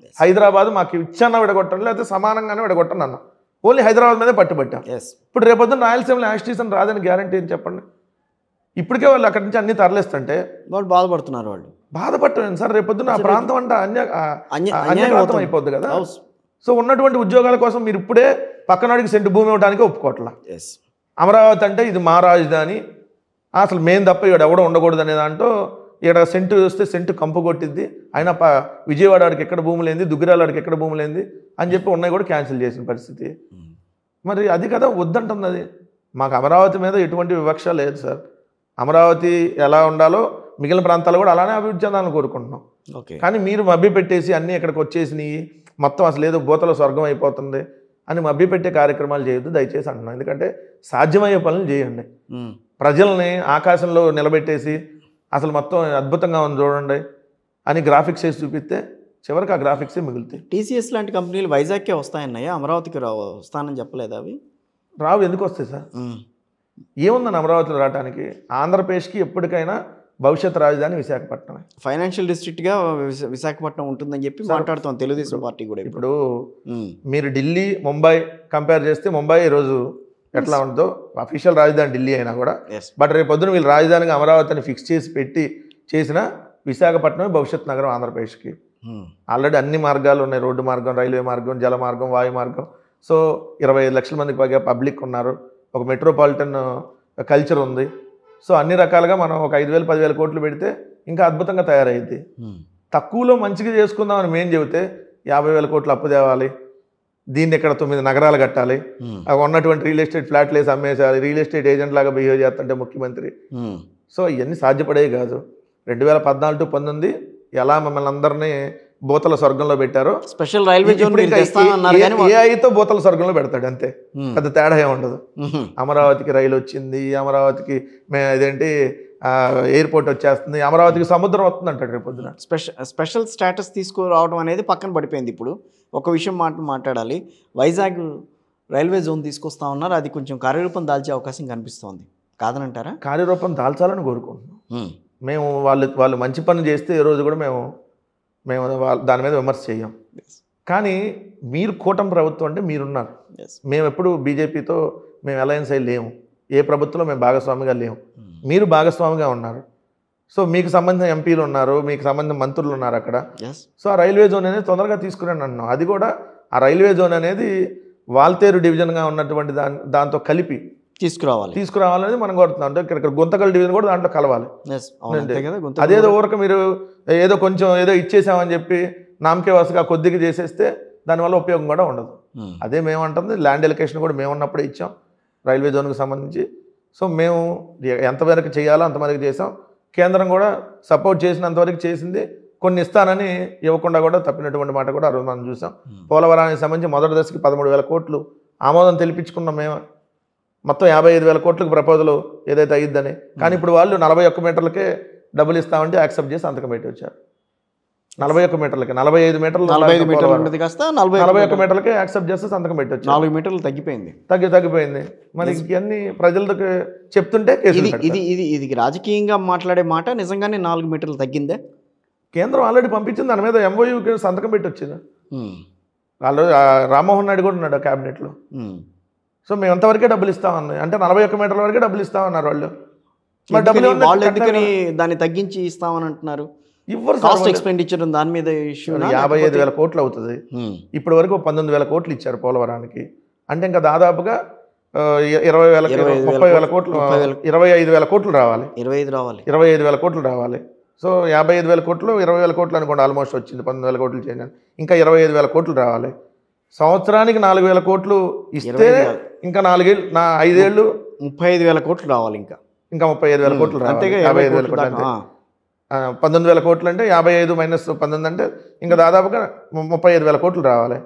Yes. Hyderabad మాకు ఇచ్చన్న విడగొట్టండి, లేకపోతే సమానంగానే విడగొట్టండి అన్నాం. ఓన్లీ హైదరాబాద్ మీదే పట్టుబట్టాం. Yes. ఇప్పుడు రేపొద్దున రాయలసీమలో యాక్స్టీసన్ రాదని గ్యారంటీ ఏం చెప్పండి? ఇప్పటికే వాళ్ళు అక్కడి నుంచి అన్ని తరలిస్తుంటే వాళ్ళు బాధపడుతున్నారు వాళ్ళు. బాధపడటం సార్, రేపొద్దున ఆ ప్రాంతం అంటే అన్యాయం అన్యప్రాంతం అయిపోద్ది కదా. అవును. సో ఉన్నటువంటి ఉద్యోగాల కోసం మీరు ఇప్పుడే పక్కనడికి సెంటు భూమి ఇవ్వడానికి ఒప్పుకోవట్లా. ఎస్. అమరావతి అంటే ఇది మా రాజధాని, అసలు మేము తప్ప ఇక్కడ ఎవడో ఉండకూడదు అనే దాంట్లో ఇక్కడ సెంటు వస్తే సెంటు కంపు కొట్టిద్ది, అయినా విజయవాడకి ఎక్కడ భూమి లేనిది, దుగ్గిరాలకి ఎక్కడ భూమి లేనిది అని చెప్పి ఉన్నాయి కూడా క్యాన్సిల్ చేసిన పరిస్థితి. మరి అది కదా వద్దంటుంది. అది మాకు అమరావతి మీద ఎటువంటి వివక్ష లేదు సార్. అమరావతి ఎలా ఉండాలో మిగిలిన ప్రాంతాలు కూడా అలానే అభివృద్ధి చెందాలని కోరుకుంటున్నాం. ఓకే. కానీ మీరు మభ్యపెట్టేసి అన్నీ ఇక్కడికి వచ్చేసినాయి, మొత్తం అసలు ఏదో భూతలో స్వర్గం అయిపోతుంది అని మభ్యపెట్టే కార్యక్రమాలు చేయొద్దు దయచేసి అంటున్నాం. ఎందుకంటే సాధ్యమయ్యే పనులు చేయండి. ప్రజల్ని ఆకాశంలో నిలబెట్టేసి అసలు మొత్తం అద్భుతంగా ఉంది చూడండి అని గ్రాఫిక్స్ వేసి చూపిస్తే చివరికి ఆ గ్రాఫిక్సే మిగులుతాయి. టీసీఎస్ లాంటి కంపెనీలు వైజాగ్కే వస్తాయన్నాయా, అమరావతికి వస్తానని చెప్పలేదు అవి? రావు. ఎందుకు వస్తాయి సార్? ఏముందని అమరావతిలో రావడానికి? ఆంధ్రప్రదేశ్కి ఎప్పటికైనా భవిష్యత్ రాజధాని విశాఖపట్నమే. ఫైనాన్షియల్ డిస్ట్రిక్ట్గా విశాఖపట్నం ఉంటుందని చెప్పి మాట్లాడుతాం తెలుగుదేశం పార్టీ కూడా. ఇప్పుడు మీరు ఢిల్లీ ముంబై కంపేర్ చేస్తే ముంబై ఈరోజు ఎట్లా ఉంటుందో, అఫీషియల్ రాజధాని ఢిల్లీ అయినా కూడా, బట్ రేపు పొద్దున వీళ్ళు రాజధానిగా అమరావతిని ఫిక్స్ చేసి పెట్టి చేసిన విశాఖపట్నమే భవిష్యత్ నగరం ఆంధ్రప్రదేశ్కి. ఆల్రెడీ అన్ని మార్గాలు ఉన్నాయి, రోడ్డు మార్గం, రైల్వే మార్గం, జల మార్గం, వాయు మార్గం. సో 25 లక్షల మందికి పైగా పబ్లిక్ ఉన్నారు, ఒక మెట్రోపాలిటన్ కల్చర్ ఉంది. సో అన్ని రకాలుగా మనం ఒక 5,000 10,000 కోట్లు పెడితే ఇంకా అద్భుతంగా తయారైద్ది. తక్కువలో మంచిగా చేసుకుందామని మేము చెబితే 50,000 కోట్లు అప్పు తేవాలి, దీన్ని ఇక్కడ 9 నగరాలు కట్టాలి, ఉన్నటువంటి రియల్ ఎస్టేట్ ఫ్లాట్లు వేసి అమ్మేసేయాలి, రియల్ ఎస్టేట్ ఏజెంట్ లాగా బిహేవ్ చేస్తుంటే ముఖ్యమంత్రి. సో ఇవన్నీ సాధ్యపడేవి కాదు. 2014 to 2019 ఎలా మమ్మల్ని అందరినీ భూతల స్వర్గంలో పెట్టారో, స్పెషల్ రైల్వే జోన్ ఏఐతో భూతల స్వర్గంలో పెడతాడు అంతే, పెద్ద తేడా ఏమి ఉండదు. అమరావతికి రైలు వచ్చింది, అమరావతికి ఇదేంటి ఎయిర్పోర్ట్ వచ్చేస్తుంది, అమరావతికి సముద్రం వస్తుంది అంటాడు రేపు పొద్దున. స్పెషల్ స్టేటస్ తీసుకురావడం అనేది పక్కన పడిపోయింది. ఇప్పుడు ఒక విషయం మాట్లాడాలి. వైజాగ్ రైల్వే జోన్ తీసుకొస్తా ఉన్నారు, అది కొంచెం కార్యరూపం దాల్చే అవకాశం కనిపిస్తోంది, కాదనంటారా? కార్యరూపం దాల్చాలని కోరుకుంటున్నాం మేము. వాళ్ళు మంచి పని చేస్తే ఈ రోజు కూడా మేము దాని మీద విమర్శ చేయం. కానీ మీరు కూటమి ప్రభుత్వం అంటే మీరున్నారు, మేము ఎప్పుడు బీజేపీతో మేము అలయన్స్ అయ్యి లేము, ఏ ప్రభుత్వంలో మేము భాగస్వామిగా లేము, మీరు భాగస్వామిగా ఉన్నారు. సో మీకు సంబంధించిన ఎంపీలు ఉన్నారు, మీకు సంబంధించిన మంత్రులు ఉన్నారు అక్కడ. సో ఆ రైల్వే జోన్ అనేది తొందరగా తీసుకురండి అంటున్నాం. అది కూడా ఆ రైల్వే జోన్ అనేది వాల్తేరు డివిజన్గా ఉన్నటువంటి దాంతో కలిపి తీసుకురావాలనేది మనం కోరుతున్నాం. అంటే ఇక్కడ గుంతకల్ డివిజన్ కూడా దాంట్లో కలవాలి. అదేదో ఊరక మీరు ఏదో కొంచెం ఏదో ఇచ్చేసామని చెప్పి నామకే వరుసగా కొద్దిగా చేసేస్తే దానివల్ల ఉపయోగం కూడా ఉండదు. అదే మేమంటుంది, ల్యాండ్ ఎలకేషన్ కూడా మేము ఉన్నప్పుడే ఇచ్చాం రైల్వే జోన్కి సంబంధించి. సో మేము ఎంతవరకు చేయాలో అంతవరకు చేసాం. కేంద్రం కూడా సపోర్ట్ చేసినంతవరకు చేసింది, కొన్ని ఇస్తానని ఇవ్వకుండా కూడా తప్పినటువంటి మాట కూడా ఆ రోజు మనం చూసాం. పోలవరానికి సంబంధించి మొదటి దశకి 13,000 కోట్లు ఆమోదం తెలిపించుకున్నాం మేము. మొత్తం 55,000 కోట్లకు ప్రపోజల్ ఏదైతే అయ్యిద్దని, కానీ ఇప్పుడు వాళ్ళు 41 మీటర్లకే డబ్బులు ఇస్తామంటే యాక్సెప్ట్ చేసి సంతకం పెట్టి వచ్చారు. 41 మీటర్లకి 45 మీటర్లు 41 మీటర్లకే యాక్సెప్ట్ చేస్తే సంతకం పెట్టి వచ్చారు. 4 మీటర్లు తగ్గిపోయింది. మరి ఇవన్నీ ప్రజలకు చెప్తుంటే ఇది రాజకీయంగా మాట్లాడే మాట, నిజంగానే 4 మీటర్లు తగ్గిందే. కేంద్రం ఆల్రెడీ పంపించింది, దాని మీద ఎంఓయూ సంతకం పెట్టి వచ్చింది. వాళ్ళు రామ్మోహన్ నాయుడు కూడా ఉన్నాడు క్యాబినెట్లో. సో మేము ఎంతవరకే డబ్బులు ఇస్తామన్నాయి అంటే 41 మీటర్ల వరకే డబ్బులు ఇస్తామన్నారు వాళ్ళు. వాళ్ళు ఎందుకని దాన్ని తగ్గించి ఇస్తామని అంటున్నారు? కాస్ట్ ఎక్స్పెండిచర్ దాని మీద 55,000 కోట్లు అవుతుంది. ఇప్పటి వరకు 19,000 కోట్లు ఇచ్చారు పోలవరానికి. అంటే ఇంకా దాదాపుగా 20,000 కోట్లు 25,000 కోట్లు రావాలి. 25,000 కోట్లు రావాలి. సో 55,000 కోట్లు 20,000 కోట్లు అనుకోండి, ఆల్మోస్ట్ వచ్చింది. 19,000 కోట్లు చేయండి, ఇంకా 25,000 కోట్లు రావాలి. సంవత్సరానికి 4,000 కోట్లు ఇస్తే ఇంకా 5 ఏళ్ళు 35,000 కోట్లు రావాలి. ఇంకా 35,000 కోట్లు రావాలి. 55,000 కోట్లు అంటే 19,000 కోట్లు అంటే 55 మైనస్ 19 అంటే ఇంకా దాదాపుగా 35,000 కోట్లు రావాలి.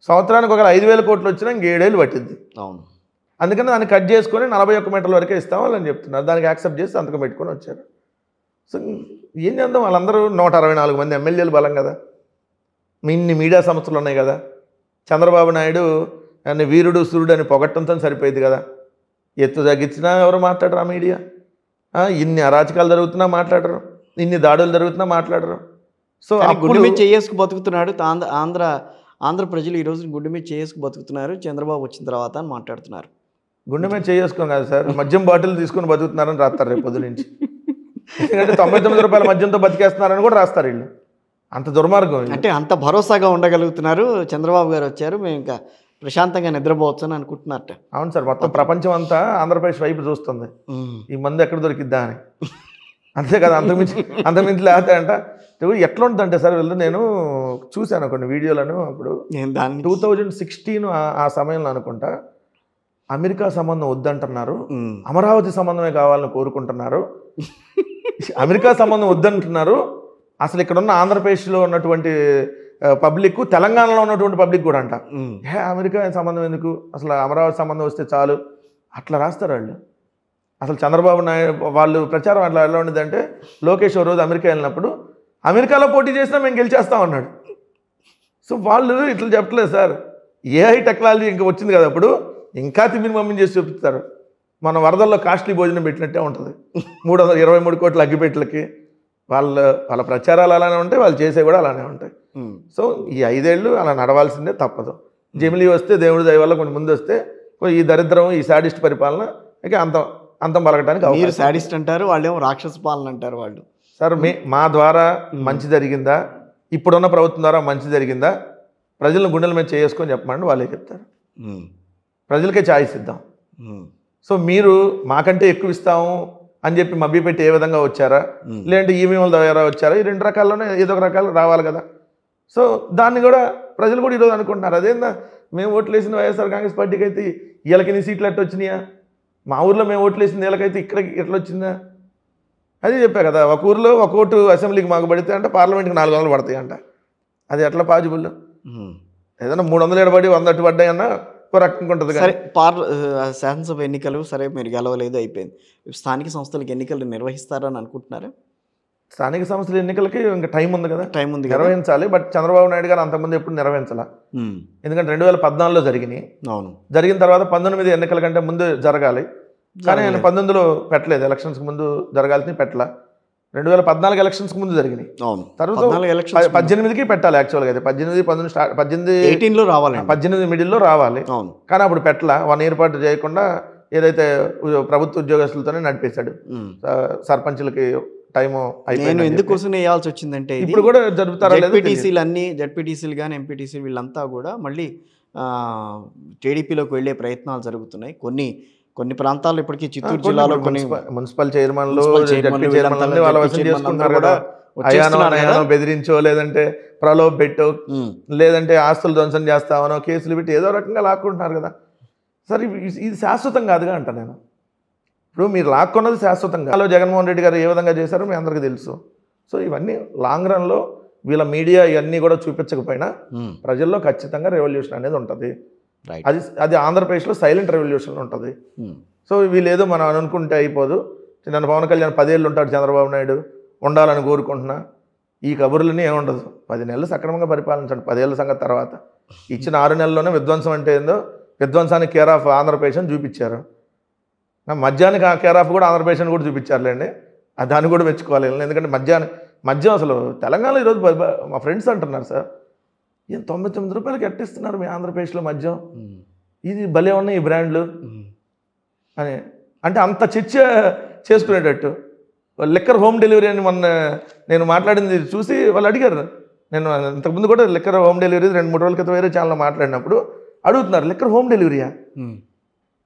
సంవత్సరానికి ఒక 5,000 కోట్లు వచ్చినా ఇంక 7 ఏళ్ళు పట్టింది. అవును. అందుకని దాన్ని కట్ చేసుకొని 41 మీటర్ల వరకే ఇస్తాం వాళ్ళని చెప్తున్నారు. దానికి యాక్సెప్ట్ చేసి సంతకం పెట్టుకొని వచ్చారు. సో ఏం చేద్దాం, వాళ్ళందరూ 164 మంది ఎమ్మెల్యేలు బలం కదా, ఇన్ని మీడియా సంస్థలు ఉన్నాయి కదా. చంద్రబాబు నాయుడు అని వీరుడు సూర్యుడు అని పొగట్టంతో సరిపోయింది కదా. ఎత్తు తగ్గించినా ఎవరు మాట్లాడరు ఆ మీడియా. ఇన్ని అరాచకాలు జరుగుతున్నా మాట్లాడరు, ఇన్ని దాడులు జరుగుతున్నా మాట్లాడరు. సో గుండె మీద చేసుకు బతుకుతున్నాడు ఆంధ్ర ప్రజలు ఈ రోజు గుండె మీద చేసుకు బతుకుతున్నారు చంద్రబాబు వచ్చిన తర్వాత అని మాట్లాడుతున్నారు. గుండె మీద చేసుకుని కాదు సార్, మద్యం బాటిల్ తీసుకొని బతుకుతున్నారని రాస్తారు రేపు పొద్దు నుంచి. ఎందుకంటే 99 రూపాయల మద్యంతో బతికేస్తున్నారని కూడా రాస్తారు వీళ్ళు. అంత దుర్మార్గం. అంటే అంత భరోసాగా ఉండగలుగుతున్నారు. చంద్రబాబు గారు వచ్చారు, మేము ఇంకా ప్రశాంతంగా నిద్రపోవచ్చు అని అనుకుంటున్నట్ట. అవును సార్, మొత్తం ప్రపంచం అంతా ఆంధ్రప్రదేశ్ వైపు చూస్తుంది ఈ మందు ఎక్కడ దొరికిద్దా అని. అంతే కదా, అంతకుమించి లేకపోతే అంట ఎట్లా ఉంటుందంటే సార్ వీళ్ళు, నేను చూశాను కొన్ని వీడియోలను. అప్పుడు 2016 ఆ సమయంలో అనుకుంటా, అమెరికా సంబంధం వద్దంటున్నారు, అమరావతి సంబంధమే కావాలని కోరుకుంటున్నారు. అమెరికా సంబంధం వద్దంటున్నారు, అసలు ఇక్కడ ఉన్న ఆంధ్రప్రదేశ్లో ఉన్నటువంటి పబ్లిక్, తెలంగాణలో ఉన్నటువంటి పబ్లిక్ కూడా అంట అమెరికా సంబంధం ఎందుకు, అసలు అమరావతి సంబంధం వస్తే చాలు అట్లా రాస్తారు వాళ్ళు. అసలు చంద్రబాబు నాయుడు వాళ్ళు ప్రచారం అట్లా ఎలా ఉండేదంటే, లోకేష్ రోజు అమెరికా వెళ్ళినప్పుడు అమెరికాలో పోటీ చేసినా మేము గెలిచేస్తాం అన్నాడు. సో వాళ్ళు ఇట్లా చెప్పలేదు సార్. ఏఐ టెక్నాలజీ ఇంకా వచ్చింది కదా, అప్పుడు ఇంకా తిమ్మిని మమ్మీని చేసి చూపిస్తారు. మన వరదల్లో కాస్ట్లీ భోజనం పెట్టినట్టే ఉంటుంది. 323 కోట్ల అగ్గిపెట్లకి వాళ్ళ ప్రచారాలు అలానే ఉంటాయి, వాళ్ళు చేసే కూడా అలానే ఉంటాయి. సో ఈ 5 ఏళ్ళు అలా నడవాల్సిందే, తప్పదు. జమిలీ వస్తే దేవుడి దయ వల్ల కొంచెం ముందు వస్తే ఈ దరిద్రం, ఈ సాడిస్ట్ పరిపాలన ఇక అంతం పలకడానికి. మీరు సాడిస్ట్ అంటారు, వాళ్ళేమో రాక్షస పాలన అంటారు వాళ్ళు. సార్ మా ద్వారా మంచి జరిగిందా, ఇప్పుడున్న ప్రభుత్వం ద్వారా మంచి జరిగిందా, ప్రజలను గుండెల మీద చేసుకొని చెప్పమండి వాళ్ళే చెప్తారు. ప్రజలకే ఛాయిస్ ఇద్దాం. సో మీరు మాకంటే ఎక్కువ ఇస్తాము అని చెప్పి మభ్యపెట్టి ఏ విధంగా వచ్చారా, లేదంటే ఈమెయిల్ ద్వారా వచ్చారా, ఈ 2 రకాల్లోనే ఏదో ఒక రకాలు రావాలి కదా. సో దాన్ని కూడా ప్రజలు కూడా ఈరోజు అనుకుంటున్నారు, అదేందా మేము ఓట్లు వేసిన వైఎస్ఆర్ కాంగ్రెస్ పార్టీకి అయితే వీళ్ళకి ఎన్ని సీట్లు ఎట్లా వచ్చినాయా, మా ఊర్లో మేము ఓట్లు వేసింది వీళ్ళకైతే ఇక్కడికి ఎట్లా వచ్చిందా. అది చెప్పా కదా, ఒక ఊర్లో ఒక ఓటు అసెంబ్లీకి మాకు పడితే అంటే పార్లమెంట్కి 400 పడతాయి అంట. అది ఎట్లా పాజిబుల్? ఏదైనా 300 ఎడబడి 100 అటు పడ్డాయన్నా ఒక రకంగా ఉంటుంది. సరే, శాసనసభ ఎన్నికలు సరే మీరు గెలవలేదు, అయిపోయింది. స్థానిక సంస్థలకు ఎన్నికలు నిర్వహిస్తారని అనుకుంటున్నారా? స్థానిక సంస్థల ఎన్నికలకి ఇంకా టైం ఉంది కదా, టైం ఉంది, నిర్వహించాలి. బట్ చంద్రబాబు నాయుడు గారు అంతకుముందు ఎప్పుడు నిర్వహించాల. ఎందుకంటే 2014లో జరిగినాయి. అవును, జరిగిన తర్వాత 19 ఎన్నికల కంటే ముందు జరగాలి, కానీ ఆయన 19లో పెట్టలేదు. ఎలక్షన్స్కి ముందు జరగాల్సింది పెట్టలా. 2014 ఎలక్షన్స్కి ముందు జరిగినాయి. అవును, తర్వాత 18కి పెట్టాలి యాక్చువల్గా. అయితే 18 రావాలి, 18 మిడిల్లో రావాలి. అవును, కానీ అప్పుడు పెట్టలా. 1 ఇయర్ పాటు చేయకుండా ఏదైతే ప్రభుత్వ ఉద్యోగస్తులతోనే నడిపేశాడు. సర్పంచులకి టైము నేను ఎందుకోసం వేయాల్సి వచ్చిందంటే, ఇప్పుడు కూడా జరుపుతారా లేదా, జడ్పీటీసీలు కానీ ఎంపీటీసీలు వీళ్ళంతా కూడా మళ్ళీ టీడీపీలోకి వెళ్ళే ప్రయత్నాలు జరుగుతున్నాయి. కొన్ని ప్రాంతాల్లో ఇప్పటికీ చిత్తూరు జిల్లాలో కొన్ని మున్సిపల్ చైర్మన్లు వాళ్ళ వసూలు చేసుకుంటున్నారు కదా. అయానో బెదిరించో, లేదంటే ప్రలోభ పెట్టో, లేదంటే ఆస్తులు ధ్వంసం చేస్తామనో కేసులు పెట్టి ఏదో రకంగా లాక్కుంటున్నారు కదా. సరే ఇది శాశ్వతం కాదుగా అంట నేను. ఇప్పుడు మీరు లాక్కున్నది శాశ్వతంగా. జగన్మోహన్ రెడ్డి గారు ఏ విధంగా చేశారో మీ అందరికీ తెలుసు. సో ఇవన్నీ లాంగ్ రన్లో వీళ్ళ మీడియా ఇవన్నీ కూడా చూపించకపోయినా ప్రజల్లో ఖచ్చితంగా రెవల్యూషన్ అనేది ఉంటుంది. అది ఆంధ్రప్రదేశ్లో సైలెంట్ రెవల్యూషన్ ఉంటుంది. సో వీళ్ళు ఏదో మనం అనుకుంటే అయిపోదు. నన్ను పవన్ కళ్యాణ్ 10 ఏళ్ళు ఉంటాడు, చంద్రబాబు నాయుడు ఉండాలని కోరుకుంటున్నా, ఈ కబుర్లని ఏముండదు. 10 నెలలు సక్రమంగా పరిపాలించండి. 10 ఏళ్ళ సంగతి తర్వాత ఇచ్చిన 6 నెలల్లోనే విధ్వంసం అంటే ఏందో, విధ్వంసానికి కేర్ ఆఫ్ ఆంధ్రప్రదేశ్ అని చూపించారు. మద్యానికి ఆ కేర్ ఆఫ్ కూడా ఆంధ్రప్రదేశ్ అని కూడా చూపించారులేండి. దాన్ని కూడా మెచ్చుకోవాలి. ఎందుకంటే మద్యం అసలు తెలంగాణలో ఈరోజు మా ఫ్రెండ్స్ అంటున్నారు, సార్ 99 రూపాయలకి ఎట్టిస్తున్నారు మీ ఆంధ్రప్రదేశ్లో మద్యం, ఇది భలే ఉన్నాయి ఈ బ్రాండ్లు అని. అంటే అంత చర్చ చేసుకునేటట్టు లిక్కర్ హోమ్ డెలివరీ అని మొన్న నేను మాట్లాడింది చూసి వాళ్ళు అడిగారు. నేను ఇంతకుముందు కూడా లిక్కర్ హోమ్ డెలివరీ 2-3 రోజుల క్రితం వేరే ఛానల్లో మాట్లాడినప్పుడు అడుగుతున్నారు, లిక్కర్ హోమ్ డెలివరీయా,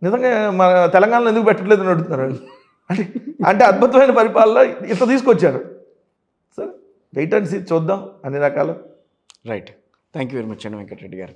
నిజంగా మన తెలంగాణలో ఎందుకు పెట్టట్లేదు అని అడుగుతున్నారు. అంటే అద్భుతమైన పరిపాలన ఇంత తీసుకొచ్చారు. సరే వెయిట్ అండ్ సీ, చూద్దాం అన్ని రకాలు. Right, thank you very much అండి వెంకటరెడ్డి గారు.